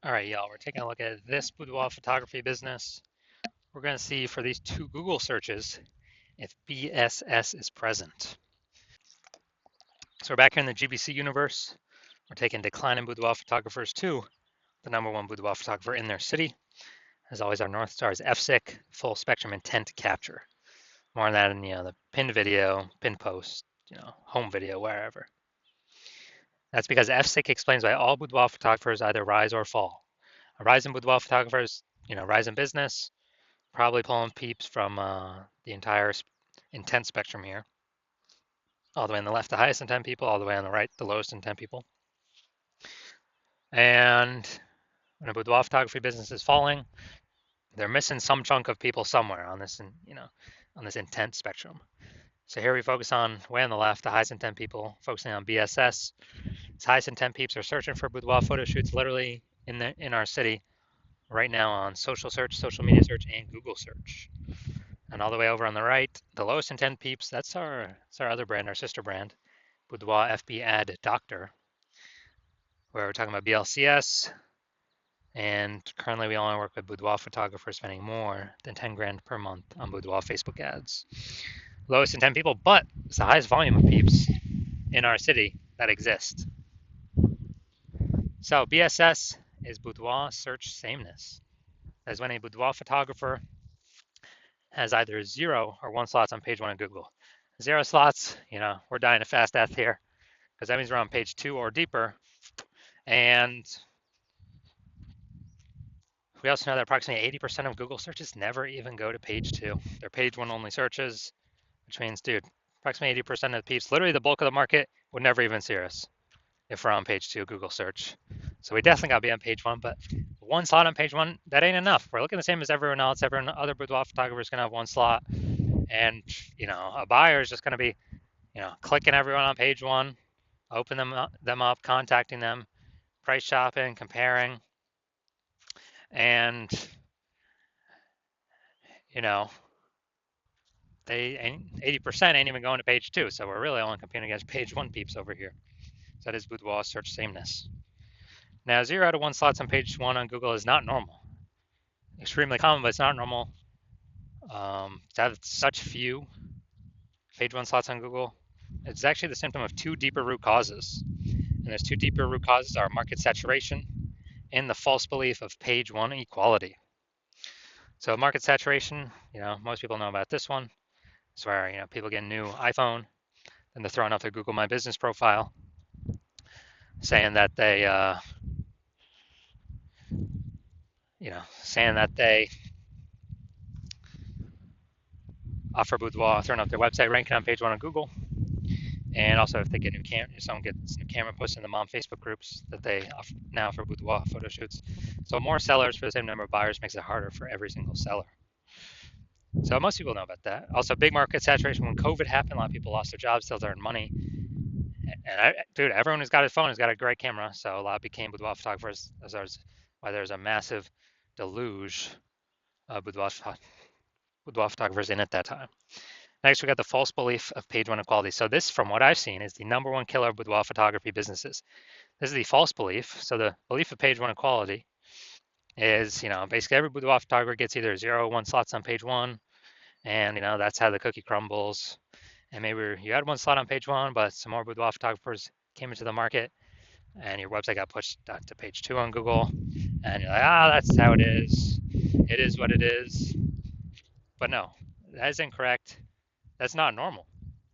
All right, y'all, we're taking a look at this boudoir photography business. We're going to see for these two Google searches if BSS is present. So we're back here in the GBC universe. We're taking declining boudoir photographers to the number one boudoir photographer in their city. As always, our North Star is FSIC, full spectrum intent capture. More on that in the pinned video, pinned post, home video, wherever. That's because FSIC explains why all boudoir photographers either rise or fall. A rise in boudoir photographers, rise in business, probably pulling peeps from the entire intent spectrum here. All the way on the left, the highest intent people, all the way on the right, the lowest intent people. And when a boudoir photography business is falling, they're missing some chunk of people somewhere on this, on this intent spectrum. So here we focus on way on the left, the highest intent people, focusing on BSS. These highest intent peeps are searching for boudoir photo shoots literally in our city right now on social search, social media search, and Google search. And all the way over on the right, the lowest intent peeps, that's our other brand, our sister brand, Boudoir FB Ad Doctor, where we're talking about BLCS. And currently we only work with boudoir photographers spending more than 10 grand per month on boudoir Facebook ads. Lowest intent people, but it's the highest volume of peeps in our city that exist. So BSS is boudoir search sameness. That's when a boudoir photographer has either 0 or 1 slots on page 1 of Google. 0 slots, we're dying a fast death here because that means we're on page 2 or deeper. And we also know that approximately 80% of Google searches never even go to page 2. They're page 1 only searches, which means, dude, approximately 80% of the peeps, literally the bulk of the market, would never even see us if we're on page 2 Google search. So we definitely got to be on page 1, but 1 slot on page 1, that ain't enough. We're looking the same as everyone else. Everyone, other boudoir photographers going to have 1 slot. And, a buyer is just going to be, clicking everyone on page 1, open them up, contacting them, price shopping, comparing, and you know they 80% ain't even going to page 2, so we're really only competing against page 1 peeps over here. So that is boudoir search sameness. Now 0 out of 1 slots on page 1 on Google is not normal. Extremely common, but it's not normal to have such few page 1 slots on Google. It's actually the symptom of 2 deeper root causes, and those 2 deeper root causes are market saturation and the false belief of page 1 equality. So market saturation, most people know about this one. It's where, people get a new iPhone and they're throwing out their Google My Business profile saying that they, saying that they offer boudoir, throwing up their website, ranking on page 1 on Google. And also if they get new camera, if someone gets new camera posted in the mom Facebook groups that they offer now for boudoir photo shoots. So more sellers for the same number of buyers makes it harder for every single seller. So most people know about that. Also, big market saturation. When COVID happened, a lot of people lost their jobs, still earned money. And dude, everyone who's got his phone has got a great camera, so a lot became boudoir photographers. Why there's a massive deluge of boudoir photographers in at that time. Next, we got the false belief of page 1 equality. So this, from what I've seen, is the number 1 killer of boudoir photography businesses. This is the false belief. So the belief of page 1 equality is, basically every boudoir photographer gets either 0 or 1 slots on page 1, and that's how the cookie crumbles. And maybe you had 1 slot on page 1, but some more boudoir photographers came into the market, and your website got pushed to page 2 on Google, and you're like, that's how it is. It is what it is. But no, that is incorrect. That's not normal.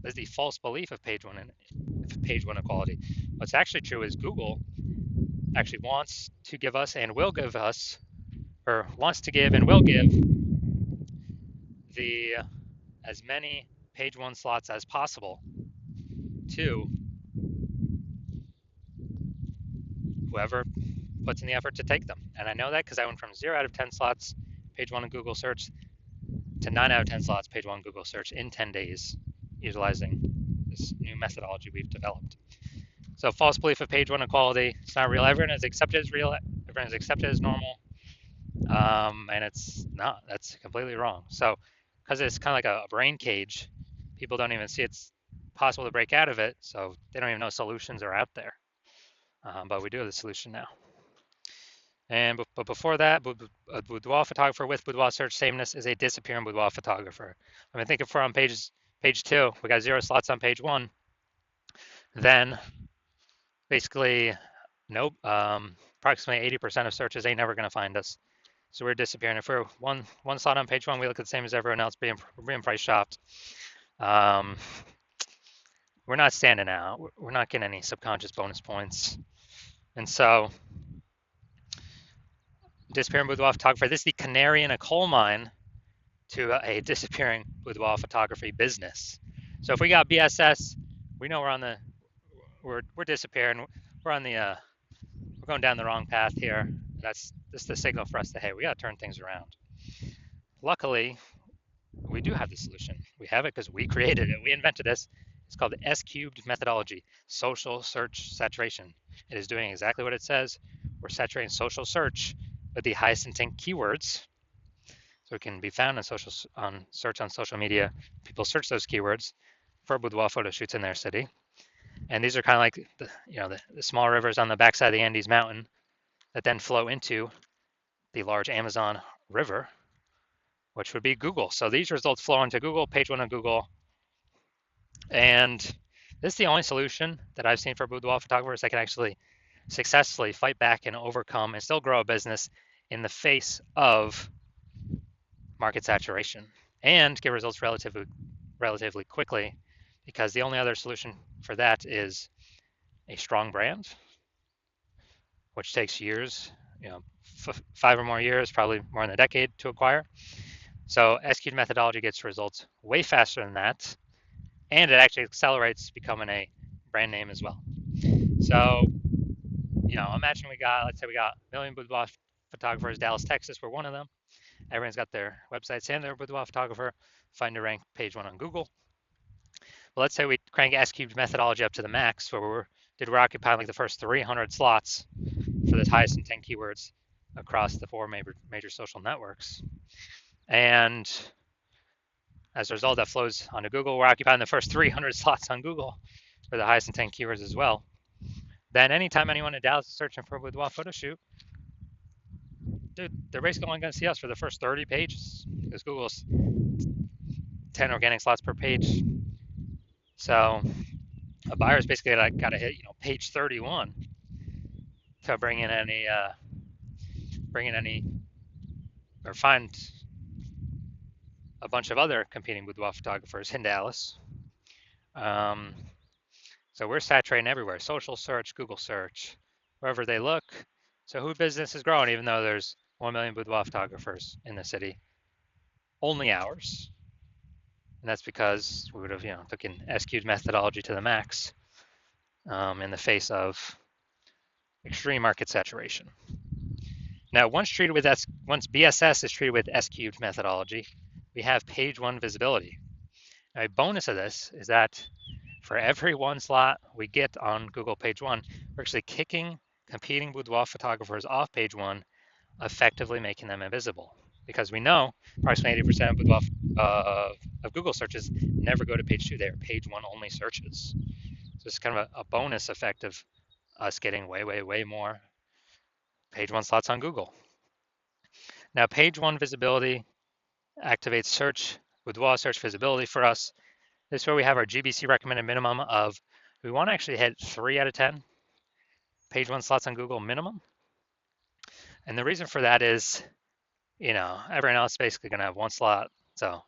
That's the false belief of page 1 equality. What's actually true is Google actually wants to give us and will give us, or wants to give and will give the as many page 1 slots as possible to whoever puts in the effort to take them. And I know that because I went from 0 out of 10 slots page 1 in Google search to 9 out of 10 slots page 1 Google search in 10 days utilizing this new methodology we've developed. So false belief of page 1 equality, it's not real. Everyone is accepted as real, everyone is accepted as normal, and it's not. That's completely wrong. So because it's kind of like a brain cage, people don't even see it's possible to break out of it, so they don't even know solutions are out there. But we do have the solution now. But before that, a boudoir photographer with boudoir search sameness is a disappearing boudoir photographer. I mean, think if we're on page 2, we got 0 slots on page 1, then basically, nope, approximately 80% of searches ain't never going to find us. So we're disappearing. If we're one slot on page 1, we look the same as everyone else, being price shopped. Um, we're not standing out. We're not getting any subconscious bonus points. And so, disappearing boudoir photographer, this is the canary in a coal mine to a disappearing boudoir photography business. So if we got BSS, we know we're disappearing. We're on the we're going down the wrong path here. That's just the signal for us that, hey, we got to turn things around. Luckily, we do have the solution. We have it because we created it. We invented this. It's called the S-cubed methodology, social search saturation. It is doing exactly what it says. We're saturating social search with the highest intent keywords, so it can be found on search on social media. People search those keywords for boudoir photo shoots in their city, and these are kind of like the small rivers on the backside of the Andes Mountain that then flow into the large Amazon River, which would be Google. So these results flow into Google, page 1 of Google, and this is the only solution that I've seen for boudoir photographers that can actually successfully fight back and overcome and still grow a business in the face of market saturation and get results relatively quickly, because the only other solution for that is a strong brand, which takes years, 5 or more years, probably more than a decade to acquire. So S-cubed methodology gets results way faster than that, and it actually accelerates becoming a brand name as well. So, imagine let's say we got a million boudoir photographers. Dallas, Texas, we're one of them. Everyone's got their websites and their boudoir photographer. Find a rank page 1 on Google. Well, let's say we crank S-cubed methodology up to the max, where we're occupying like the first 300 slots for the highest intent keywords across the 4 major social networks. And as a result, that flows onto Google. We're occupying the first 300 slots on Google for the highest intent keywords as well. Then anytime anyone in Dallas is searching for a boudoir photo shoot, dude, they're basically only going to see us for the first 30 pages, because Google's 10 organic slots per page. So a buyer's basically got to hit page 31 to bring in any or find a bunch of other competing boudoir photographers in Dallas. So we're saturating everywhere: social search, Google search, wherever they look. So who business is growing, even though there's 1 million boudoir photographers in the city? Only ours. And that's because we would have taken S-cubed methodology to the max in the face of extreme market saturation. Now, once BSS is treated with S-cubed methodology, we have page 1 visibility. Now, a bonus of this is that for every 1 slot we get on Google page 1, we're actually kicking competing boudoir photographers off page 1, effectively making them invisible. Because we know approximately 80% of boudoir of Google searches never go to page 2. They are page 1 only searches. So it's kind of a bonus effect of us getting way more page 1 slots on Google. Now, page 1 visibility activates boudoir search visibility for us. This is where we have our GBC recommended minimum of, we want to actually hit 3 out of 10 page 1 slots on Google minimum. And the reason for that is, everyone else is basically going to have 1 slot. So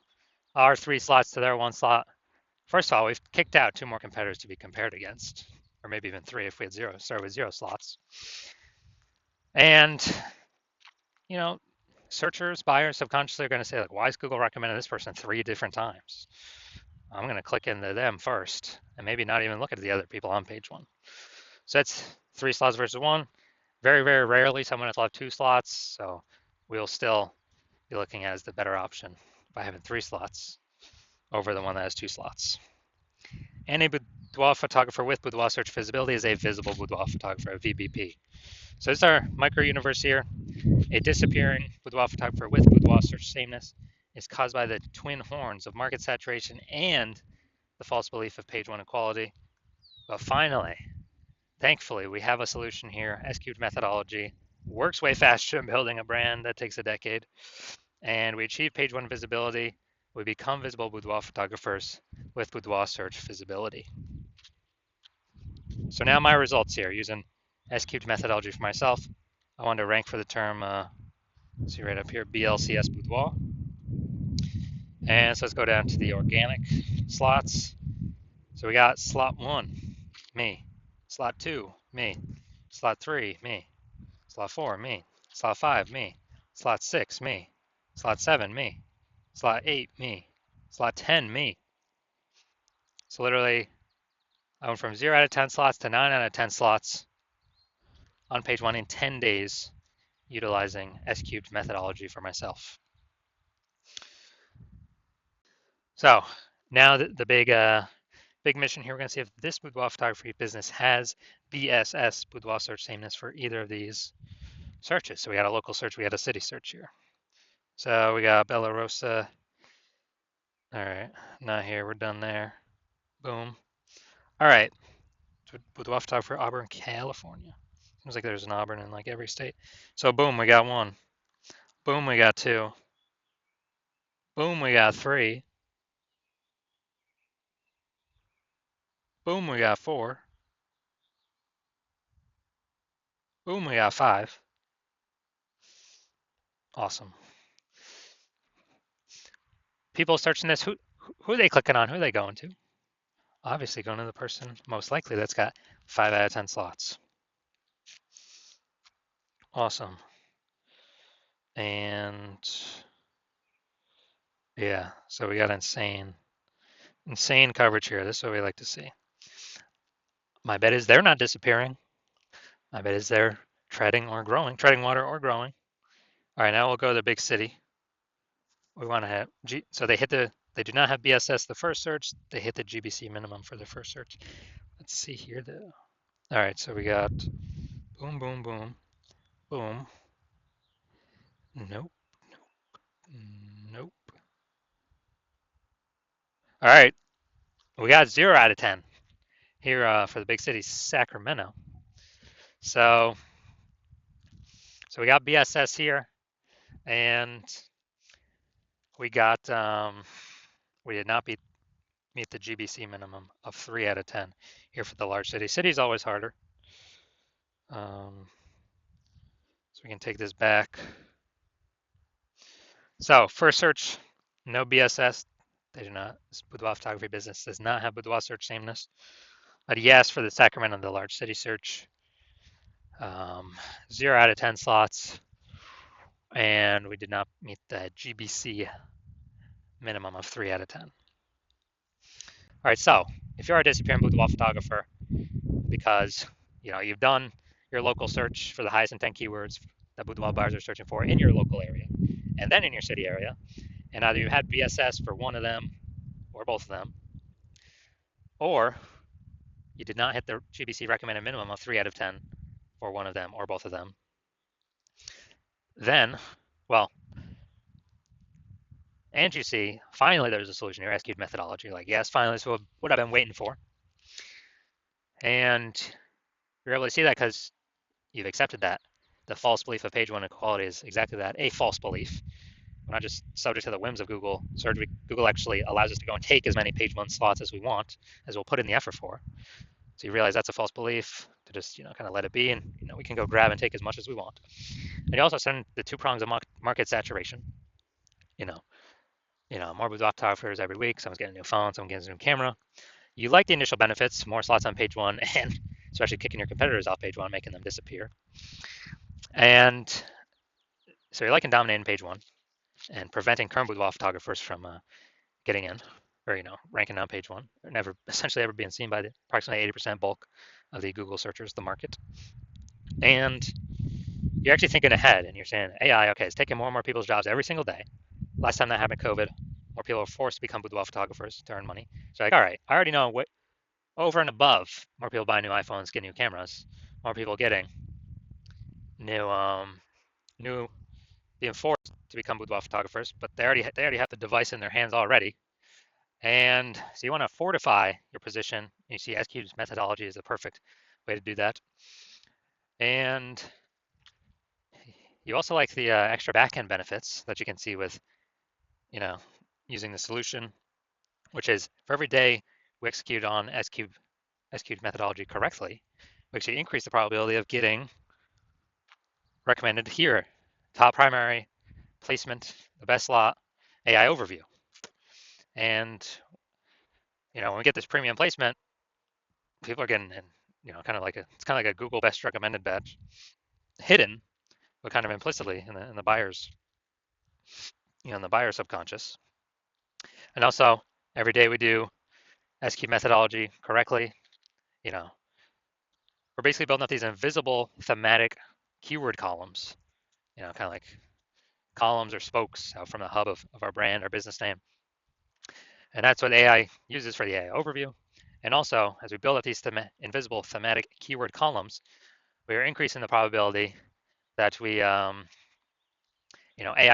our 3 slots to their 1 slot. First of all, we've kicked out 2 more competitors to be compared against, or maybe even 3 if we had started with 0 slots. And, searchers, buyers subconsciously are going to say, like, why is Google recommending this person 3 different times? I'm going to click into them first and maybe not even look at the other people on page 1. So that's 3 slots versus 1. Very, very rarely someone will have 2 slots. So we'll still be looking at as the better option by having 3 slots over the one that has 2 slots. And a boudoir photographer with boudoir search visibility is a visible boudoir photographer, a VBP. So this is our micro universe here. A disappearing boudoir photographer with boudoir search sameness is caused by the twin horns of market saturation and the false belief of page 1 equality. But finally, thankfully, we have a solution here, S-cubed methodology, works way faster than building a brand. That takes a decade. And we achieve page one visibility. We become visible boudoir photographers with boudoir search visibility. So now my results here using S-cubed methodology for myself. I want to rank for the term, see right up here, BLCS boudoir. And so let's go down to the organic slots. So we got slot 1, me. Slot 2, me. Slot 3, me. Slot 4, me. Slot 5, me. Slot 6, me. Slot 7, me. Slot 8, me. Slot 10, me. So literally, I went from 0 out of 10 slots to 9 out of 10 slots on page 1 in 10 days utilizing S-cubed methodology for myself. So now the big mission here, we're going to see if this boudoir photography business has BSS, boudoir search sameness, for either of these searches. So we had a local search, we had a city search here. So we got Bella Rosa. All right, not here, we're done there. Boom. All right, boudoir photographer, Auburn, California. Seems like there's an Auburn in like every state. So boom, we got 1. Boom, we got 2. Boom, we got 3. Boom, we got 4. Boom, we got 5. Awesome. People searching this, who are they clicking on? Who are they going to? Obviously going to the person most likely that's got 5 out of 10 slots. Awesome. And yeah, so we got insane coverage here. This is what we like to see. My bet is they're not disappearing. My bet is they're treading water or growing. All right, now we'll go to the big city. We want to have so they do not have BSS the first search. They hit the GBC minimum for the first search. Let's see here though. All right, so we got boom, boom, boom, boom. Nope, nope. All right, we got 0 out of 10 here for the big city, Sacramento. So we got BSS here, and we got we did not meet the GBC minimum of 3 out of 10 here for the large city. City's always harder. So we can take this back. So first search, no BSS. They do not. This boudoir photography business does not have boudoir search sameness. But yes, for the Sacramento, the large city search, 0 out of 10 slots, and we did not meet the GBC minimum of 3 out of 10. All right, so if you're a disappearing boudoir photographer, because you've done your local search for the highest intent keywords that boudoir buyers are searching for in your local area, and then in your city area, and either you had BSS for one of them or both of them, or you did not hit the GBC recommended minimum of 3 out of 10 for one of them or both of them, then, well, and you see, finally there's a solution here, S-cubed methodology. Like, yes, finally, this is what I've been waiting for. And you're able to see that because you've accepted that. The false belief of page one equality is exactly that, a false belief. We're not just subject to the whims of Google search. Google actually allows us to go and take as many page one slots as we want, as we'll put in the effort for. So you realize that's a false belief, to just kind of let it be, and we can go grab and take as much as we want. And you also send the 2 prongs of market saturation. More boudoir photographers every week. Someone's getting a new phone, someone getting a new camera. You like the initial benefits, more slots on page one, and especially kicking your competitors off page one, making them disappear. And so you're liking dominating page one and preventing current boudoir photographers from getting in, or ranking on page one, or essentially ever being seen by the approximately 80% bulk of the Google searchers, the market. And you're actually thinking ahead, and you're saying AI, okay, it's taking more and more people's jobs every single day. Last time that happened, COVID, more people were forced to become boudoir photographers to earn money. So all right, I already know what over and above, more people buying new iPhones, get new cameras, more people getting new being forced to become boudoir photographers, but they already have the device in their hands already. And so you want to fortify your position. You see S-cubed methodology is the perfect way to do that. And You also like the extra backend benefits that you can see with, you know, using the solution, which is for every day we execute on S-cubed methodology correctly, we actually increase the probability of getting recommended here, top primary, placement, the best lot, AI overview. And, when we get this premium placement, people are getting, kind of like it's kind of like a Google best recommended badge, hidden, but kind of implicitly in the buyer's, in the buyer subconscious. And also, every day we do S-cube methodology correctly, you know, we're basically building up these invisible thematic keyword columns, kind of like columns or spokes out from the hub of our brand, our business name. And that's what AI uses for the AI overview. And also, as we build up these invisible thematic keyword columns, we are increasing the probability that AI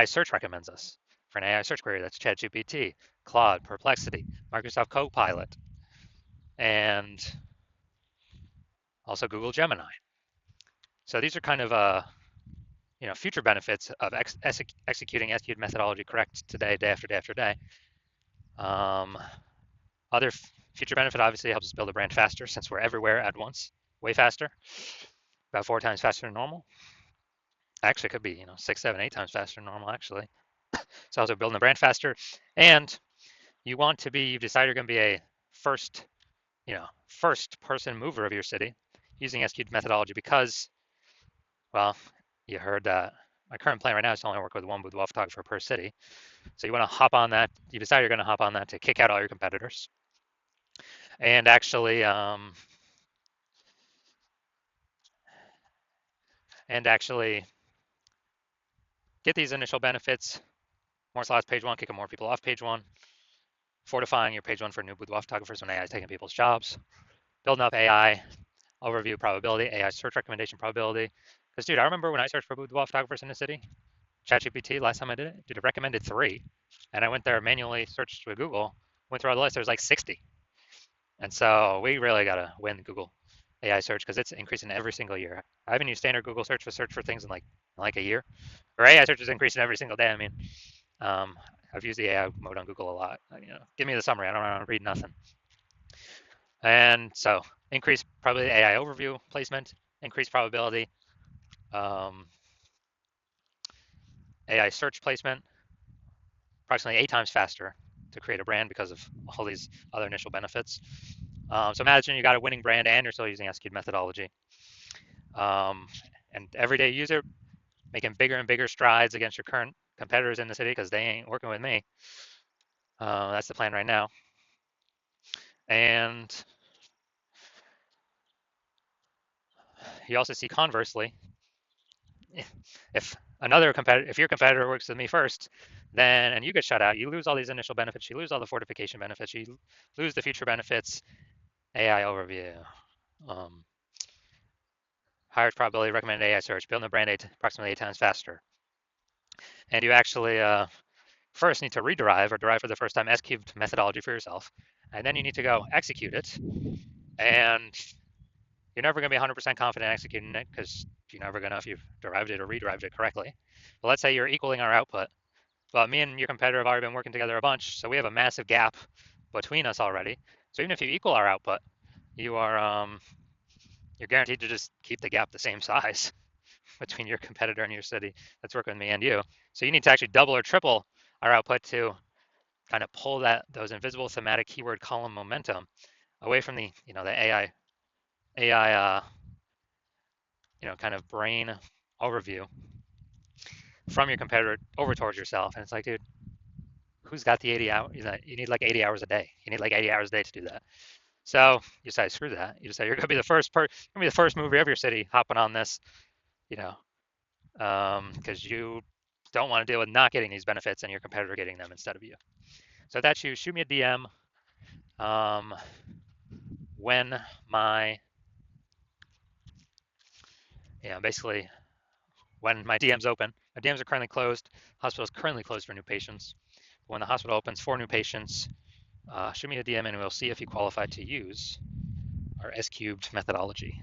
search recommends us for an AI search query. That's ChatGPT, Claude, Perplexity, Microsoft Copilot, and also Google Gemini. So these are kind of future benefits of executing S-cubed methodology correct today, day after day after day. Other future benefit obviously helps us build a brand faster since we're everywhere at once, way faster, about 4 times faster than normal. Actually, it could be 6, 7, 8 times faster than normal actually. So also building the brand faster, and you've decided you're going to be a first person mover of your city using S-cubed methodology because, well, you heard that my current plan right now is to only work with one boudoir photographer per city. So you want to hop on that. You decide you're going to hop on that to kick out all your competitors, and actually get these initial benefits. More slots page one, kicking more people off page one, fortifying your page one for new boudoir photographers when AI is taking people's jobs, building up AI overview probability, AI search recommendation probability. Because, dude, I remember when I searched for boudoir photographers in the city, ChatGPT, last time I did it recommended 3. And I went there, manually searched with Google, went through all the list, there was like 60. And so we really got to win Google AI search because it's increasing every single year. I haven't used standard Google search for things in like a year. Or AI search is increasing every single day. I mean, I've used the AI mode on Google a lot. Give me the summary. I don't want to read nothing. And so increase probability AI overview placement, increase probability AI search placement, approximately 8 times faster to create a brand because of all these other initial benefits. So imagine you got a winning brand and you're still using S-cubed methodology. And everyday user making bigger and bigger strides against your current competitors in the city because they ain't working with me. That's the plan right now. And you also see conversely, if your competitor works with me first, and you get shut out, you lose all these initial benefits, you lose all the fortification benefits, you lose the future benefits, AI overview, higher probability recommended AI search, building a brand approximately 8 times faster. And you actually first need to rederive or derive for the first time S-cubed methodology for yourself, and then you need to go execute it. And you're never going to be 100% confident executing it because you're never going to know if you've derived it or rederived it correctly. But let's say you're equaling our output. But me and your competitor have already been working together a bunch, so we have a massive gap between us already. So even if you equal our output, you're guaranteed to just keep the gap the same size between your competitor and your city that's working with me and you. So you need to actually double or triple our output to kind of pull those invisible thematic keyword column momentum away from the the AI kind of brain overview from your competitor over towards yourself. And it's like, dude, who's got the 80 hours? You need like 80 hours a day. You need like 80 hours a day to do that. So you decide, screw that. You decide you're gonna be the first mover of your city hopping on this, because you don't want to deal with not getting these benefits and your competitor getting them instead of you. So that's you. Shoot me a DM when basically when my DM's open. My DMs are currently closed. Hospital is currently closed for new patients. When the hospital opens for new patients, shoot me a DM and we'll see if you qualify to use our S-cubed methodology.